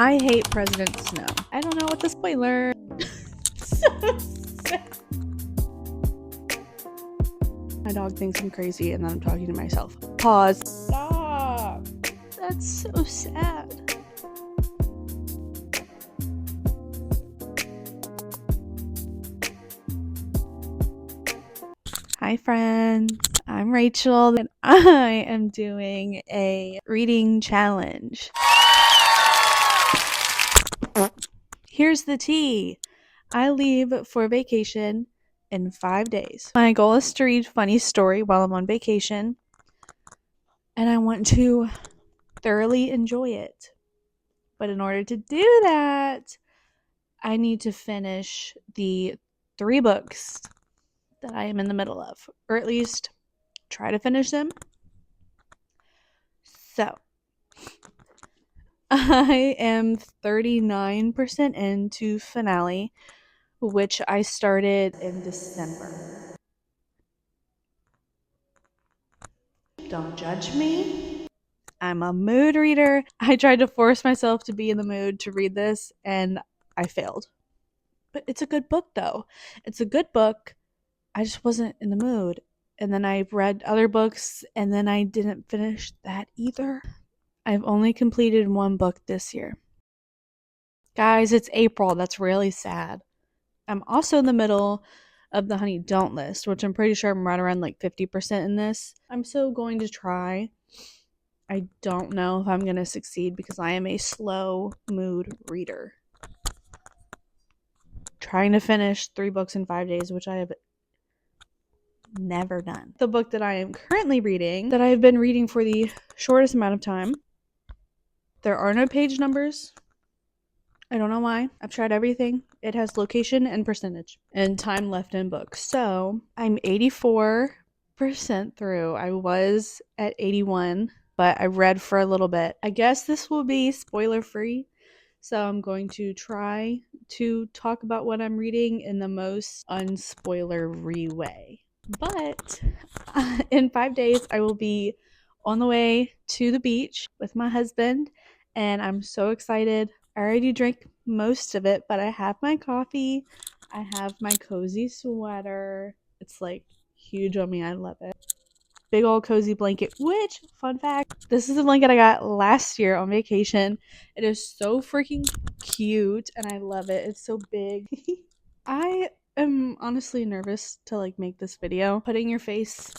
I hate President Snow. I don't know what the spoiler. So sad. My dog thinks I'm crazy and then I'm talking to myself. Pause. Stop. That's so sad. Hi friends, I'm Rachel and I am doing a reading challenge. Here's the tea. I leave for vacation in 5 days. My goal is to read a funny story while I'm on vacation, and I want to thoroughly enjoy it. But in order to do that, I need to finish the 3 books that I am in the middle of, or at least try to finish them. So, I am 39% into finale, which I started in December. Don't judge me. I'm a mood reader. I tried to force myself to be in the mood to read this, and I failed. But it's a good book, though. It's a good book. I just wasn't in the mood. And then I read other books, and then I didn't finish that either. I've only completed 1 book this year. Guys, it's April. That's really sad. I'm also in the middle of the Honey Don't list, which I'm pretty sure I'm right around like 50% in this. I'm still going to try. I don't know if I'm going to succeed because I am a slow mood reader. Trying to finish 3 books in 5 days, which I have never done. The book that I am currently reading, that I have been reading for the shortest amount of time, there are no page numbers. I don't know why. I've tried everything. It has location and percentage and time left in books. So I'm 84% through. I was at 81, but I read for a little bit. I guess this will be spoiler free. So I'm going to try to talk about what I'm reading in the most unspoilery way. But in 5 days, I will be on the way to the beach with my husband, and I'm so excited. I already drank most of it, but I have my coffee. I have my cozy sweater. It's like huge on me. I love it. Big old cozy blanket, which, fun fact, this is a blanket I got last year on vacation. It is so freaking cute and I love it. It's so big. I am honestly nervous to like make this video. Putting your face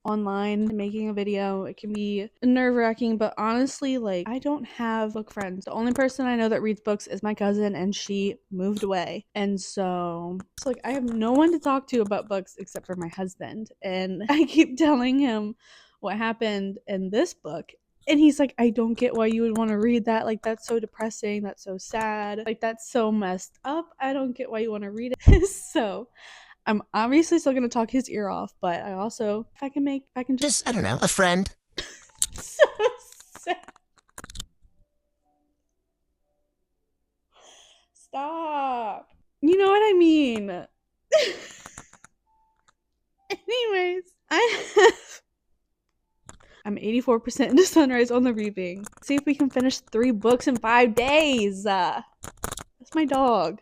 online and making a video, it can be nerve-wracking, but honestly, like, I don't have book friends. The only person I know that reads books is my cousin, and she moved away, and so it's like I have no one to talk to about books except for my husband, and I keep telling him what happened in this book, and he's like, I don't get why you would want to read that. Like, that's so depressing. That's so sad. Like, that's so messed up. I don't get why you want to read it. So I'm obviously still gonna talk his ear off, but I also, if I can just, I don't know, a friend. So sad. Stop. You know what I mean. Anyways, I'm 84% into Sunrise on the reading. See if we can finish 3 books in 5 days. That's my dog.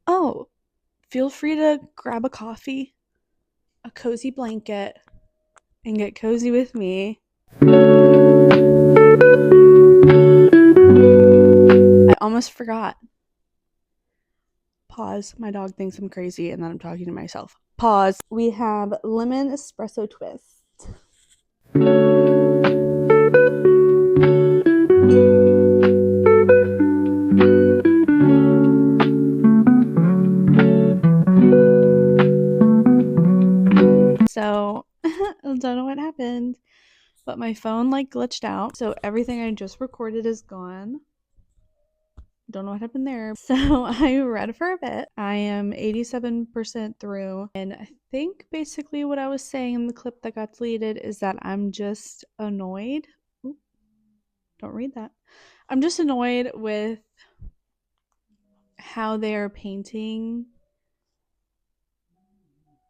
Oh, feel free to grab a coffee, a cozy blanket, and get cozy with me. I almost forgot. Pause. My dog thinks I'm crazy and then I'm talking to myself. Pause. We have lemon espresso twist. So, I don't know what happened, but my phone like glitched out. So everything I just recorded is gone. Don't know what happened there. So I read for a bit. I am 87% through. And I think basically what I was saying in the clip that got deleted is that I'm just annoyed. Ooh, don't read that. I'm just annoyed with how they are painting.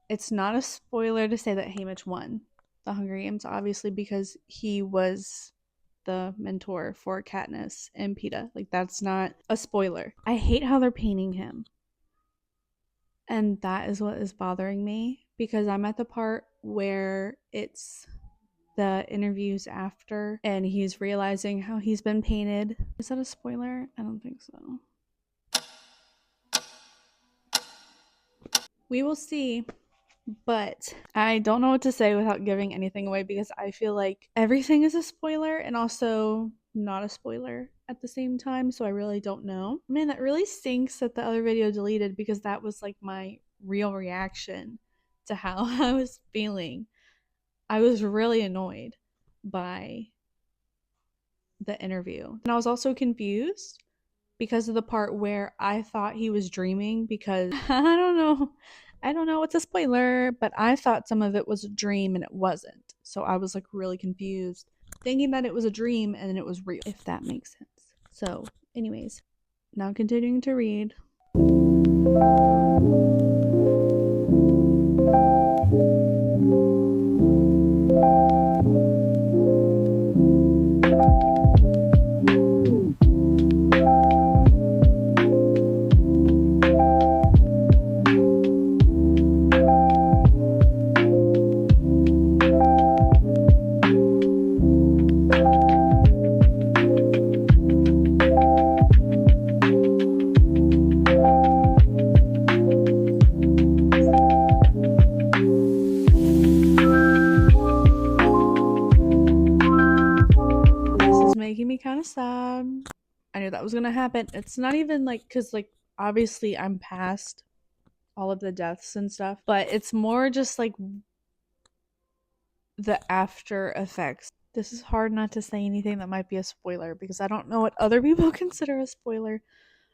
It's not a spoiler to say that Haymitch won the Hunger Games, obviously, because he was the mentor for Katniss and Peeta. Like, that's not a spoiler. I hate how they're painting him. And that is what is bothering me, because I'm at the part where it's the interviews after and he's realizing how he's been painted. Is that a spoiler? I don't think so. We will see. But I don't know what to say without giving anything away, because I feel like everything is a spoiler and also not a spoiler at the same time. So I really don't know. Man, that really stinks that the other video deleted, because that was like my real reaction to how I was feeling. I was really annoyed by the interview. And I was also confused because of the part where I thought he was dreaming, because I don't know what's a spoiler, but I thought some of it was a dream and it wasn't. So I was like really confused, thinking that it was a dream and then it was real, if that makes sense. So, anyways, now continuing to read. Making me kind of sad. I knew that was gonna happen. It's not even like, because like obviously I'm past all of the deaths and stuff, but it's more just like the after effects. This is hard not to say anything that might be a spoiler, because I don't know what other people consider a spoiler,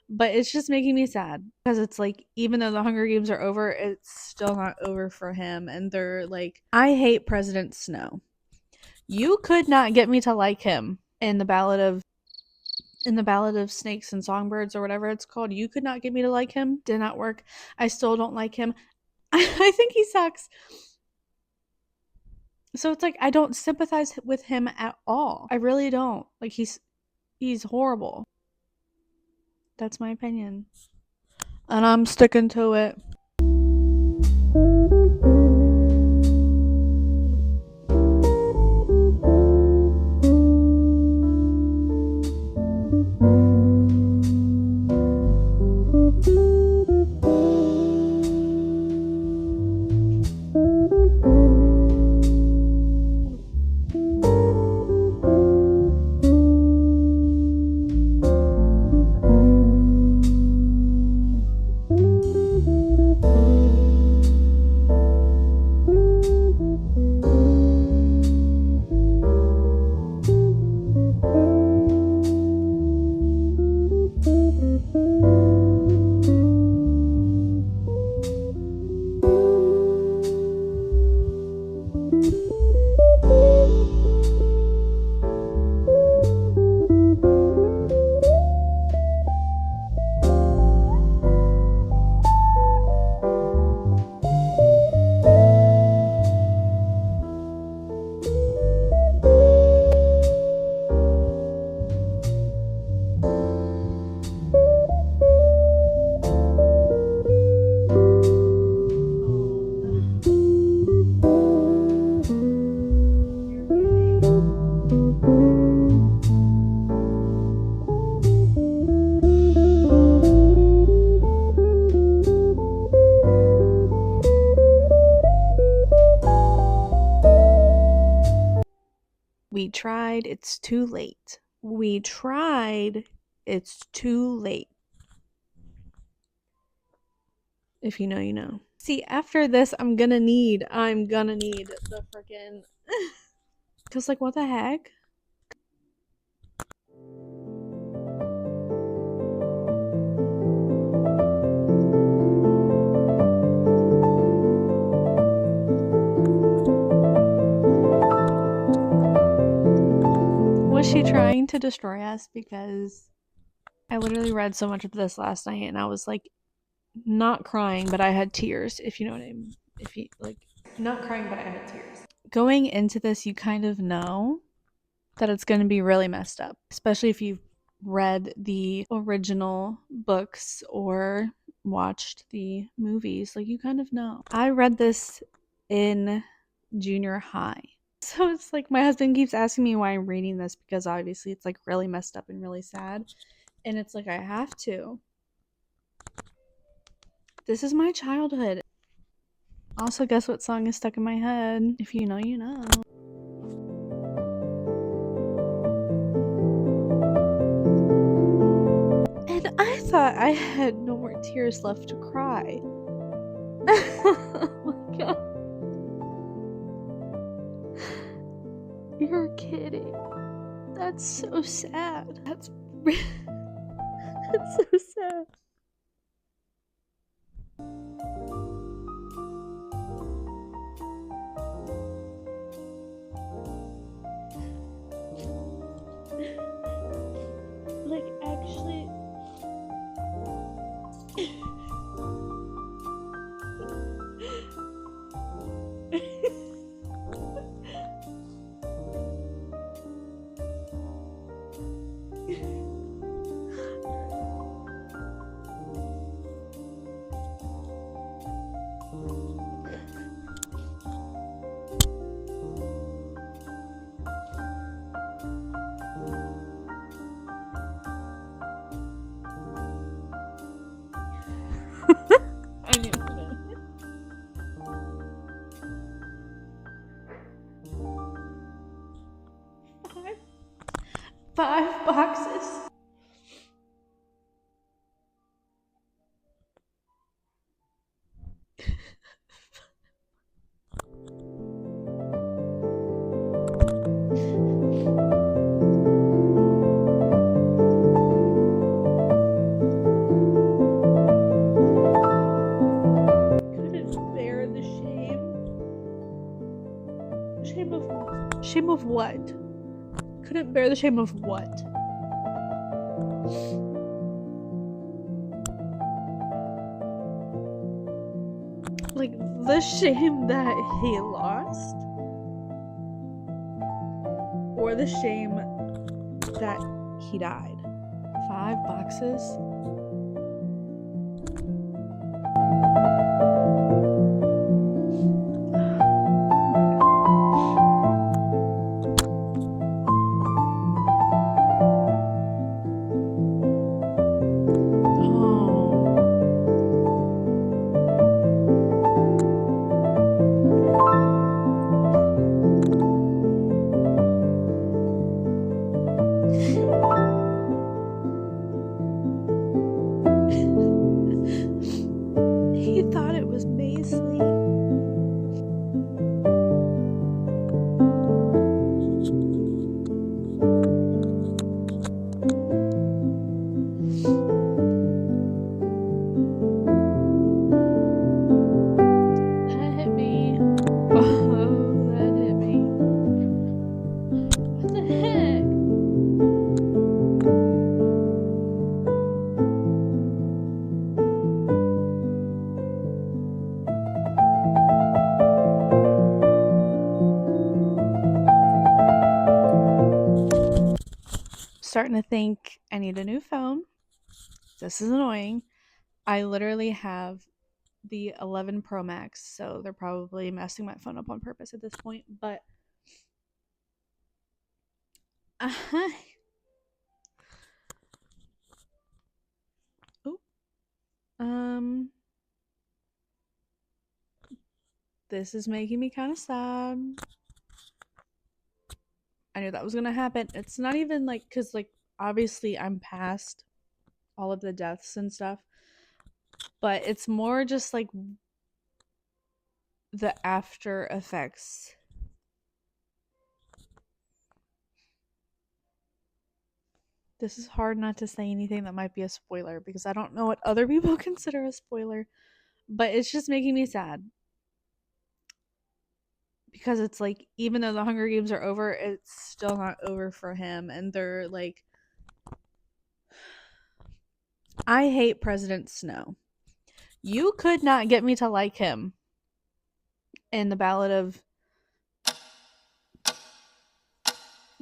but it's just making me sad, because it's like, even though the Hunger Games are over, it's still not over for him. And they're like, I hate President Snow. You could not get me to like him in the Ballad of Snakes and Songbirds, or whatever it's called. You could not get me to like him. Did not work. I still don't like him. I think he sucks. So it's like, I don't sympathize with him at all. I really don't. Like, he's horrible. That's my opinion. And I'm sticking to it. We tried, it's too late. We tried, it's too late. If you know, you know. See, after this, I'm gonna need the freaking... Because, like, what the heck? Was she trying to destroy us? Because I literally read so much of this last night, and I was like, not crying, but I had tears, if you know what I mean. If you like, not crying, but I had tears. Going into this, you kind of know that it's going to be really messed up, especially if you've read the original books or watched the movies. Like, you kind of know. I read this in junior high. So it's like my husband keeps asking me why I'm reading this because obviously it's like really messed up and really sad. And it's like I have to. This is my childhood. Also, guess what song is stuck in my head? If you know, you know. And I thought I had no more tears left to cry. Oh my god. You're kidding. That's so sad. That's so sad. Like, actually. I knew that. 5 boxes. Couldn't bear the shame. Shame of what? Couldn't bear the shame of what? Like, the shame that he lost? Or the shame that he died? 5 boxes? He thought it was Maisley. That hit me. Oh, that hit me. What the heck? Starting to think I need a new phone. This is annoying. I literally have the 11 Pro Max, so they're probably messing my phone up on purpose at this point, but oh, this is making me kind of sad. I knew that was gonna happen. It's not even like, because like obviously I'm past all of the deaths and stuff, but it's more just like the after effects. This is hard not to say anything that might be a spoiler because I don't know what other people consider a spoiler, but it's just making me sad. Because it's like, even though the Hunger Games are over, it's still not over for him. And they're like, I hate President Snow. You could not get me to like him in the Ballad of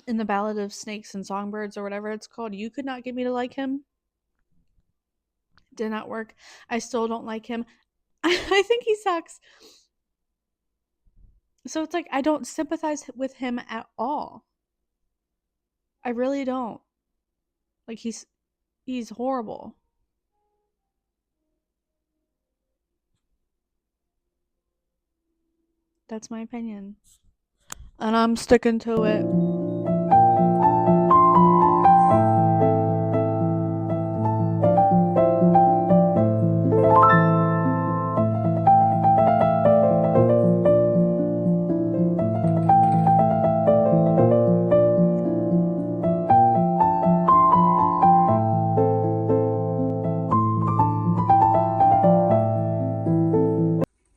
in the Ballad of Snakes and Songbirds or whatever it's called, you could not get me to like him. Did not work. I still don't like him. I think he sucks. So it's like I don't sympathize with him at all. I really don't. Like he's horrible. That's my opinion. And I'm sticking to it.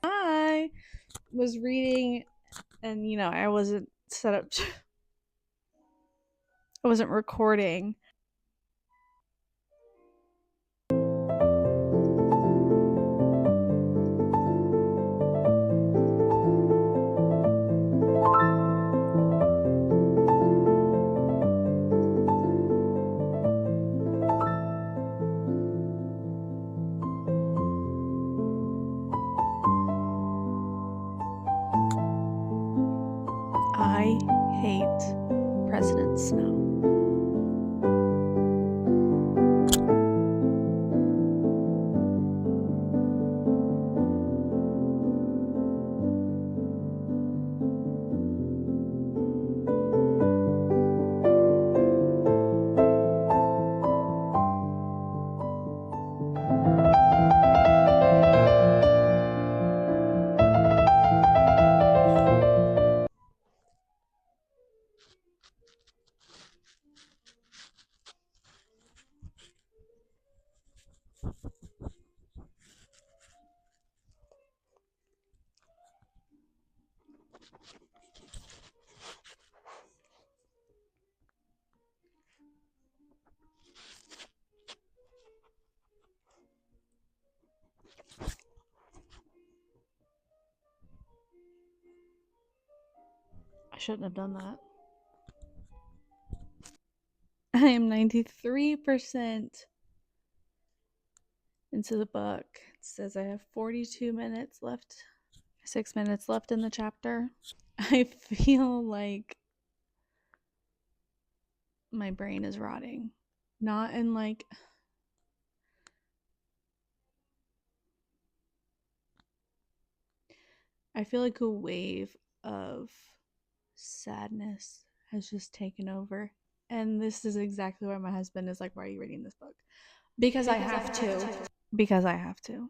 I was reading and I wasn't set up to, I wasn't recording. I hate President Snow. I shouldn't have done that. I am 93% into the book. It says I have 42 minutes left, 6 minutes left in the chapter. I feel like my brain is rotting. Not in like I feel like a wave of sadness has just taken over. And this is exactly why my husband is like, why are you reading this book? Because I have to. Because I have to.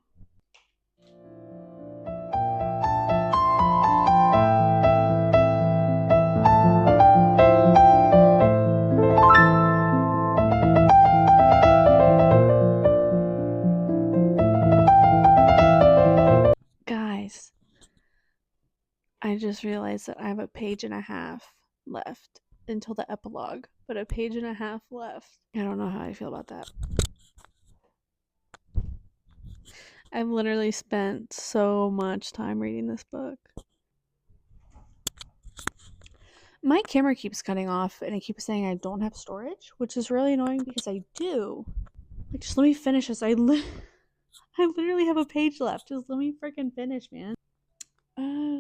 Guys, I just realized that I have a page and a half left until the epilogue, but a page and a half left. I don't know how I feel about that. I've literally spent so much time reading this book. My camera keeps cutting off and it keeps saying I don't have storage, which is really annoying because I do. Like, just let me finish this. I literally have a page left. Just let me freaking finish, man. Oh.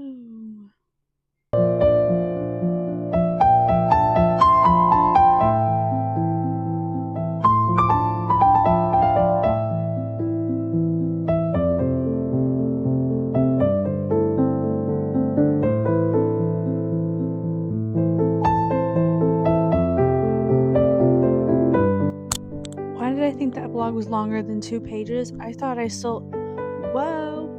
Why did I think that blog was longer than 2 pages? I thought I still... Whoa.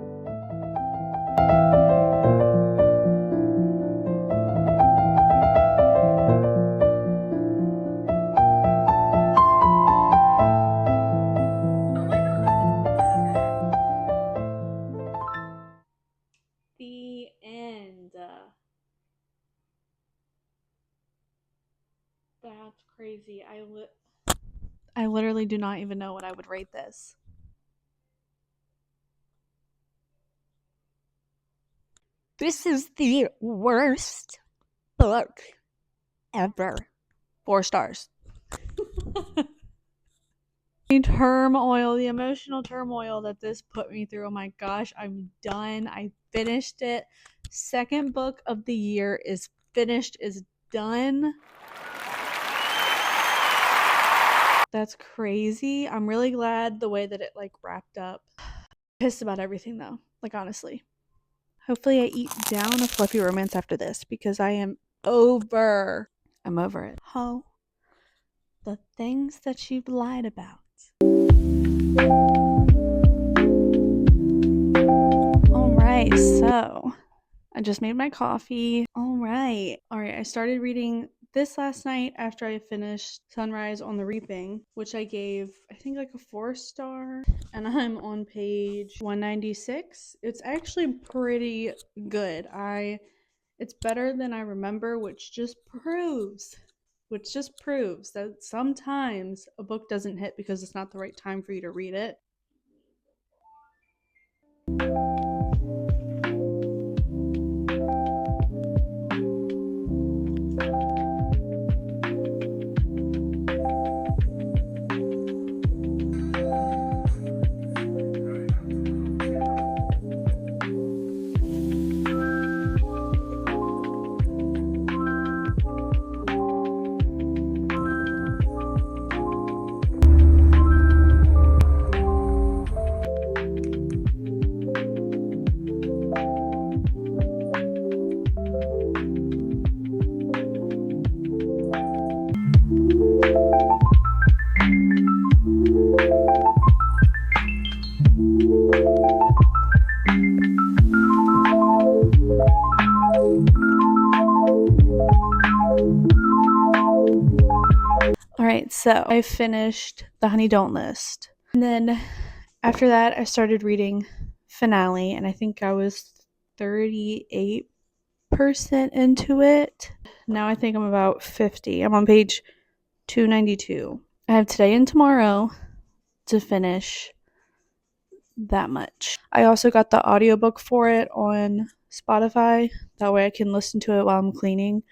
The end. That's crazy. I literally do not even know what I would rate this. This is the worst book ever. 4 stars. Turmoil, the emotional turmoil that this put me through. Oh my gosh, I'm done. I finished it. Second book of the year is finished, is done. That's crazy. I'm really glad the way that it like wrapped up. Pissed about everything though, like honestly. Hopefully I eat down a fluffy romance after this because I'm over it. Oh, the things that you've lied about. All right, so I just made my coffee. All right, I started reading this last night after I finished Sunrise on the Reaping, which I gave, I think, like a 4-star, and I'm on page 196. It's actually pretty good. It's better than I remember, which just proves that sometimes a book doesn't hit because it's not the right time for you to read it. Alright, so I finished The Honey Don't List. And then after that, I started reading Finale, and I think I was 38% into it. Now I think I'm about 50. I'm on page 292. I have today and tomorrow to finish that much. I also got the audiobook for it on Spotify. That way I can listen to it while I'm cleaning.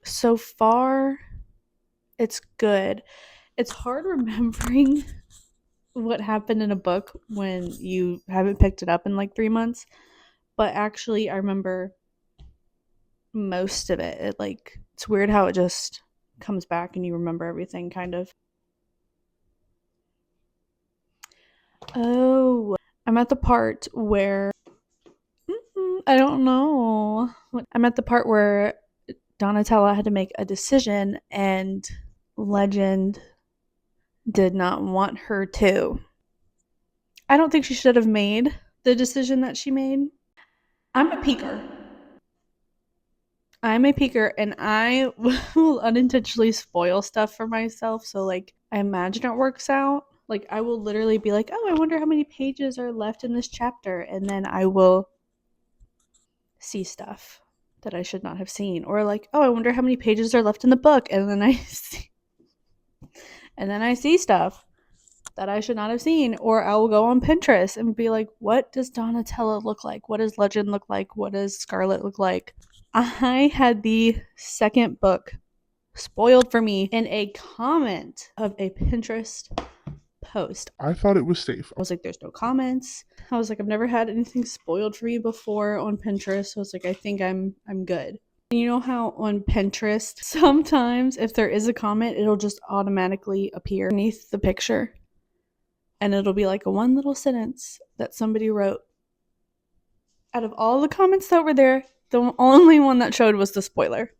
So far, it's good. It's hard remembering what happened in a book when you haven't picked it up in like 3 months. But actually, I remember most of it. It's weird how it just comes back and you remember everything, kind of. Oh, I'm at the part where I don't know. I'm at the part where Donatella had to make a decision and Legend did not want her to. I don't think she should have made the decision that she made. I'm a peeker. And I will unintentionally spoil stuff for myself. So, like, I imagine it works out. Like, I will literally be like, oh, I wonder how many pages are left in this chapter. And then I will see stuff that I should not have seen. Or, like, oh, I wonder how many pages are left in the book. And then I see stuff that I should not have seen. Or I will go on Pinterest and be like, what does Donatella look like? What does Legend look like? What does Scarlet look like? I had the second book spoiled for me in a comment of a Pinterest post. I thought it was safe. I was like, there's no comments. I was like, I've never had anything spoiled for me before on Pinterest. So I was like, I think I'm good. And you know how on Pinterest, sometimes if there is a comment, it'll just automatically appear beneath the picture. And it'll be like a one little sentence that somebody wrote. Out of all the comments that were there, the only one that showed was the spoiler.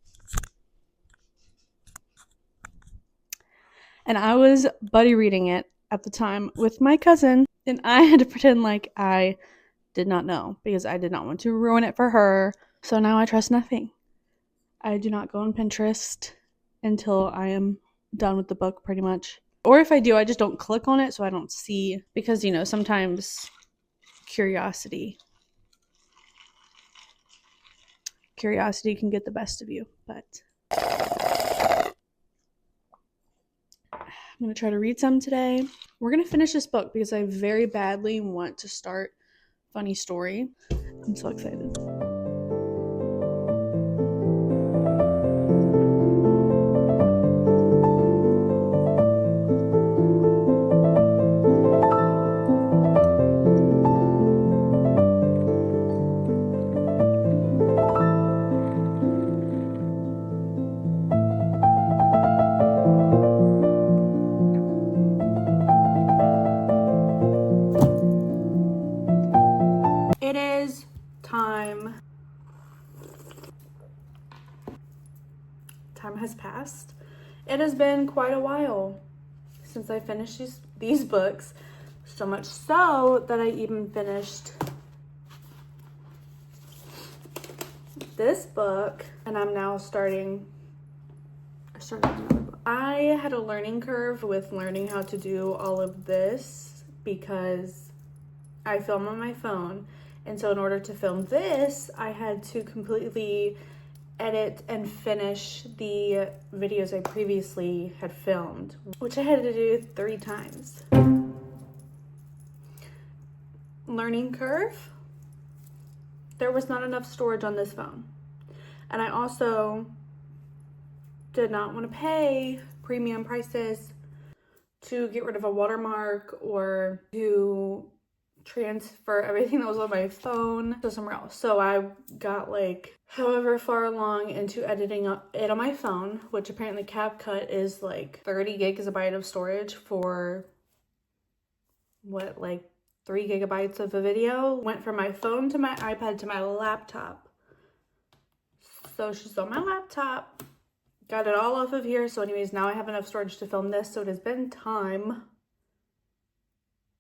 And I was buddy reading it at the time with my cousin, and I had to pretend like I did not know because I did not want to ruin it for her. So now I trust nothing. I do not go on Pinterest until I am done with the book, pretty much. Or if I do, I just don't click on it so I don't see, because, you know, sometimes curiosity can get the best of you. But I'm going to try to read some today. We're going to finish this book because I very badly want to start Funny Story. I'm so excited. fast. It has been quite a while since I finished these books. So much so that I even finished this book, and I'm now starting another book. I had a learning curve with learning how to do all of this because I film on my phone, and so in order to film this, I had to completely edit and finish the videos I previously had filmed, which I had to do 3 times. Learning curve, there was not enough storage on this phone. And I also did not want to pay premium prices to get rid of a watermark or to transfer everything that was on my phone to somewhere else. So I got like however far along into editing it on my phone, which apparently CapCut is like 30 gigabytes of storage for what, like 3 gigabytes of a video. Went from my phone to my iPad to my laptop. So she's on my laptop. Got it all off of here. So anyways, now I have enough storage to film this. So it has been time.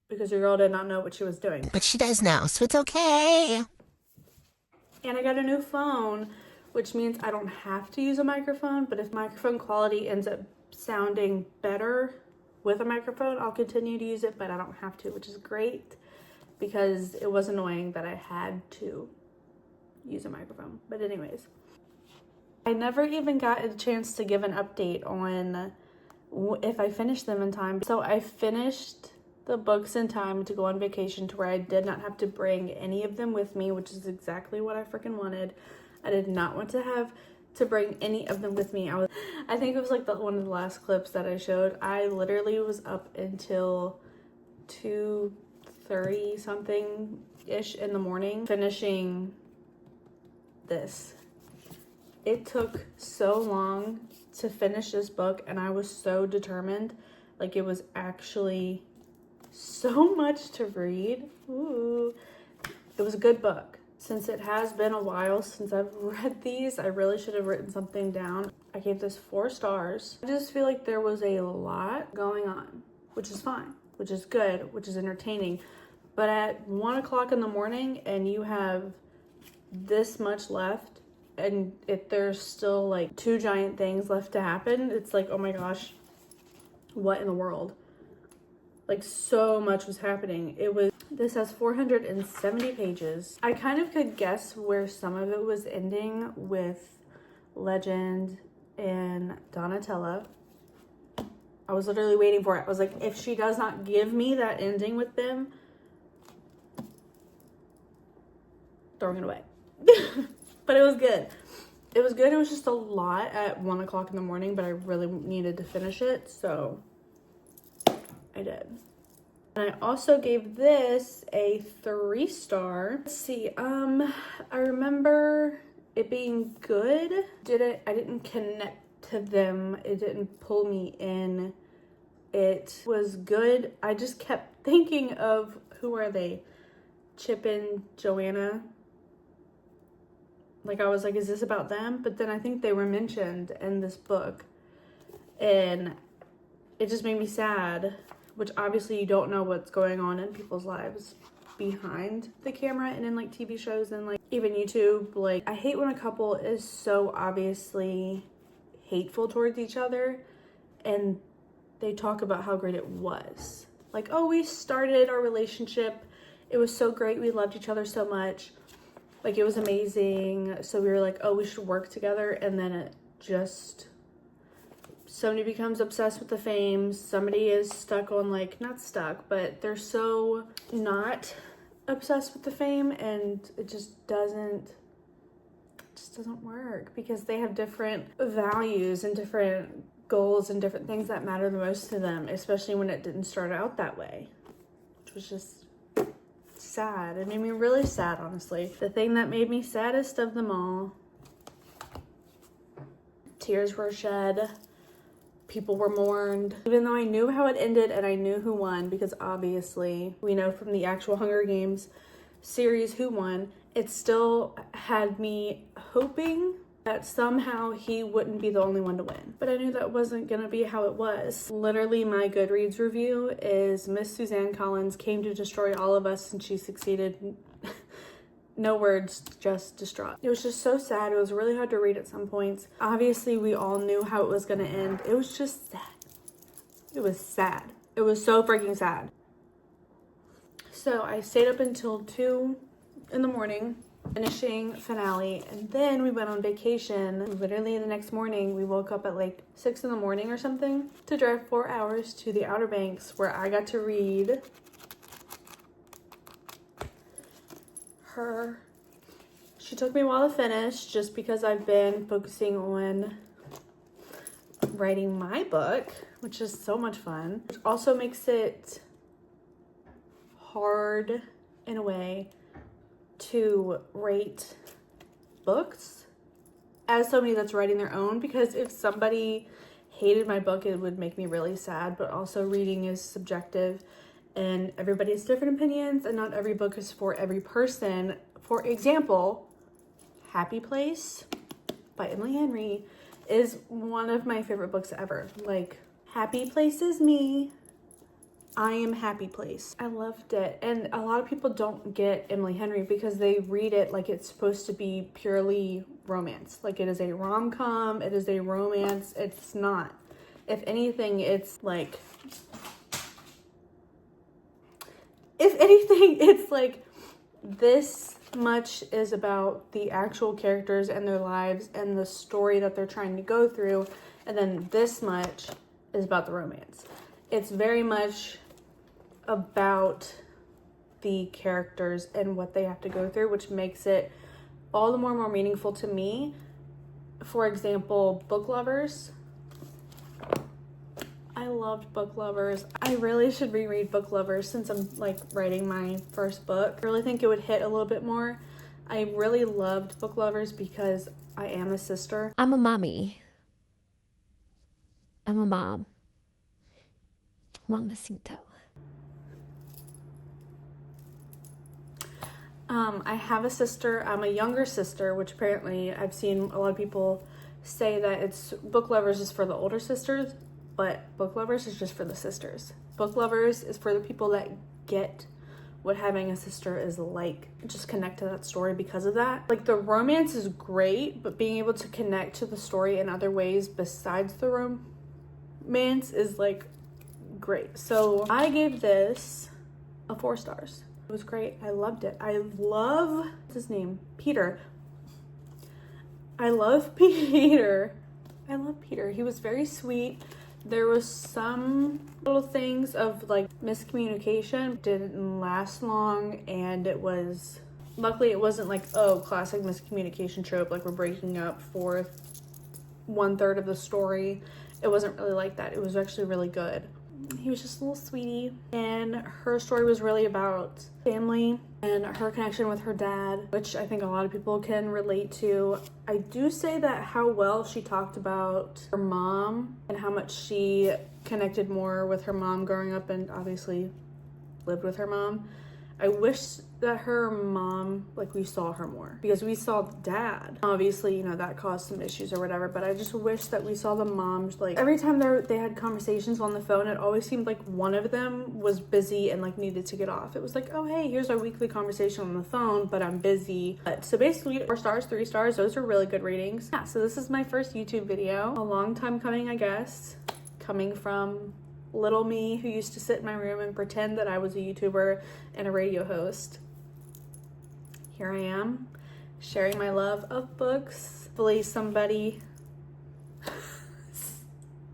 Because your girl did not know what she was doing. But she does now, so it's okay. And I got a new phone, which means I don't have to use a microphone. But if microphone quality ends up sounding better with a microphone, I'll continue to use it. But I don't have to, which is great. Because it was annoying that I had to use a microphone. But anyways. I never even got a chance to give an update on if I finished them in time. So I finished the books in time to go on vacation to where I did not have to bring any of them with me, which is exactly what I freaking wanted. I did not want to have to bring any of them with me. I think it was like one of the last clips that I showed. I literally was up until 2:30 something ish in the morning finishing this. It took so long to finish this book, and I was so determined. Like, it was actually so much to read. Ooh. It was a good book. Since it has been a while since I've read these, I really should have written something down. I gave this 4 stars. I just feel like there was a lot going on, which is fine, which is good, which is entertaining. But at 1 o'clock in the morning and you have this much left, and if there's still like 2 giant things left to happen, it's like, oh my gosh, what in the world? Like, so much was happening. This has 470 pages. I kind of could guess where some of it was ending with Legend and Donatella. I was literally waiting for it. I was like, if she does not give me that ending with them, throwing it away. But it was good. It was good. It was just a lot at 1 o'clock in the morning, but I really needed to finish it, so I did. And I also gave this a 3-star. Let's see. I remember it being good. I didn't connect to them. It didn't pull me in. It was good. I just kept thinking of, who are they? Chip and Joanna. Like, I was like, is this about them? But then I think they were mentioned in this book. And it just made me sad, which obviously you don't know what's going on in people's lives behind the camera and in like TV shows and like even YouTube. Like, I hate when a couple is so obviously hateful towards each other and they talk about how great it was. Like, oh, we started our relationship. It was so great. We loved each other so much. Like, it was amazing. So we were like, oh, we should work together. And then it just, somebody becomes obsessed with the fame. Somebody is stuck on, like, not stuck, but they're so not obsessed with the fame. And it just doesn't work because they have different values and different goals and different things that matter the most to them, especially when it didn't start out that way, which was just sad. It made me really sad, honestly. The thing that made me saddest of them all, tears were shed, people were mourned. Even though I knew how it ended and I knew who won, because obviously we know from the actual Hunger Games series who won, it still had me hoping that somehow he wouldn't be the only one to win. But I knew that wasn't gonna be how it was. Literally, my Goodreads review is Miss Suzanne Collins came to destroy all of us and she succeeded. No words, just distraught. It was just so sad. It was really hard to read at some points. Obviously, we all knew how it was gonna end. It was just sad. It was sad. It was so freaking sad. So I stayed up until 2 in the morning, finishing finale, and then we went on vacation. Literally the next morning, we woke up at like 6 in the morning or something to drive 4 hours to the Outer Banks, where I got to read her. She took me a while to finish just because I've been focusing on writing my book, which is so much fun, which also makes it hard in a way to rate books as somebody that's writing their own, because if somebody hated my book, it would make me really sad. But also, reading is subjective and everybody has different opinions, and not every book is for every person. For example, Happy Place by Emily Henry is one of my favorite books ever. Like, happy place is me. I am happy place. I loved it. And a lot of people don't get Emily Henry because they read it like it's supposed to be purely romance. Like, it is a rom-com, it is a romance. It's not. If anything, it's like, this much is about the actual characters and their lives and the story that they're trying to go through, and then this much is about the romance. It's very much about the characters and what they have to go through, which makes it all the more meaningful to me. For example, Book Lovers. I loved Book Lovers. I really should reread Book Lovers since I'm like writing my first book. I really think it would hit a little bit more. I really loved Book Lovers because I am a sister. I'm a mommy. I'm a mom. Mamacito. I have a sister. I'm a younger sister, which apparently I've seen a lot of people say that it's Book Lovers is for the older sisters, but Book Lovers is just for the sisters. Book Lovers is for the people that get what having a sister is like, just connect to that story because of that. Like, the romance is great, but being able to connect to the story in other ways besides the romance is like great. So I gave this a 4 stars. It was great. I loved it. I love, what's his name? Peter. I love Peter. I love Peter. He was very sweet. There was some little things of like miscommunication. Didn't last long, and it was, luckily it wasn't like, oh, classic miscommunication trope, like we're breaking up for 1/3 of the story. It wasn't really like that. It was actually really good. He was just a little sweetie, and her story was really about family and her connection with her dad, which I think a lot of people can relate to. I do say that how well she talked about her mom and how much she connected more with her mom growing up and obviously lived with her mom. I wish that her mom, like, we saw her more, because we saw the dad. Obviously, you know, that caused some issues or whatever, but I just wish that we saw the moms. Like, every time they had conversations on the phone, it always seemed like one of them was busy and like needed to get off. It was like, oh, hey, here's our weekly conversation on the phone, but I'm busy. So basically 4 stars, 3 stars, those are really good ratings. Yeah, so this is my first YouTube video. A long time coming, I guess, coming from little me who used to sit in my room and pretend that I was a YouTuber and a radio host. Here I am, sharing my love of books. Hopefully somebody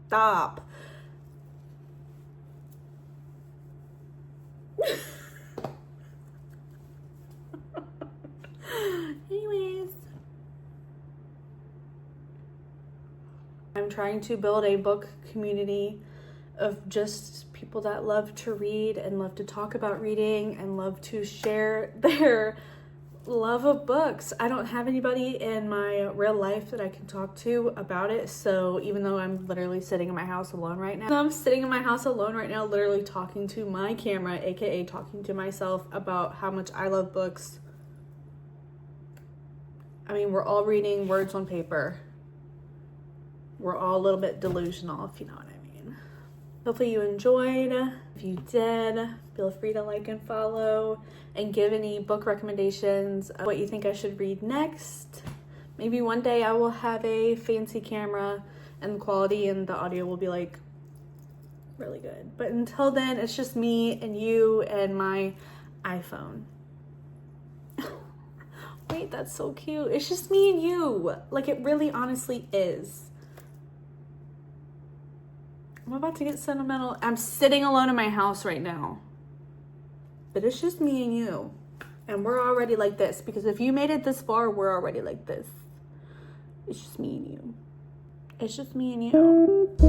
stop. Anyways, I'm trying to build a book community of just people that love to read and love to talk about reading and love to share their love of books. I don't have anybody in my real life that I can talk to about it, so even though I'm literally sitting in my house alone right now, literally talking to my camera, aka talking to myself about how much I love books. I mean, we're all reading words on paper. We're all a little bit delusional, if you know what I mean. Hopefully you enjoyed. If you did, feel free to like and follow and give any book recommendations of what you think I should read next. Maybe one day I will have a fancy camera and the quality and the audio will be like really good. But until then, it's just me and you and my iPhone. Wait, that's so cute. It's just me and you. Like, it really honestly is. I'm about to get sentimental. I'm sitting alone in my house right now. But it's just me and you. And we're already like this. Because if you made it this far, we're already like this. It's just me and you. It's just me and you.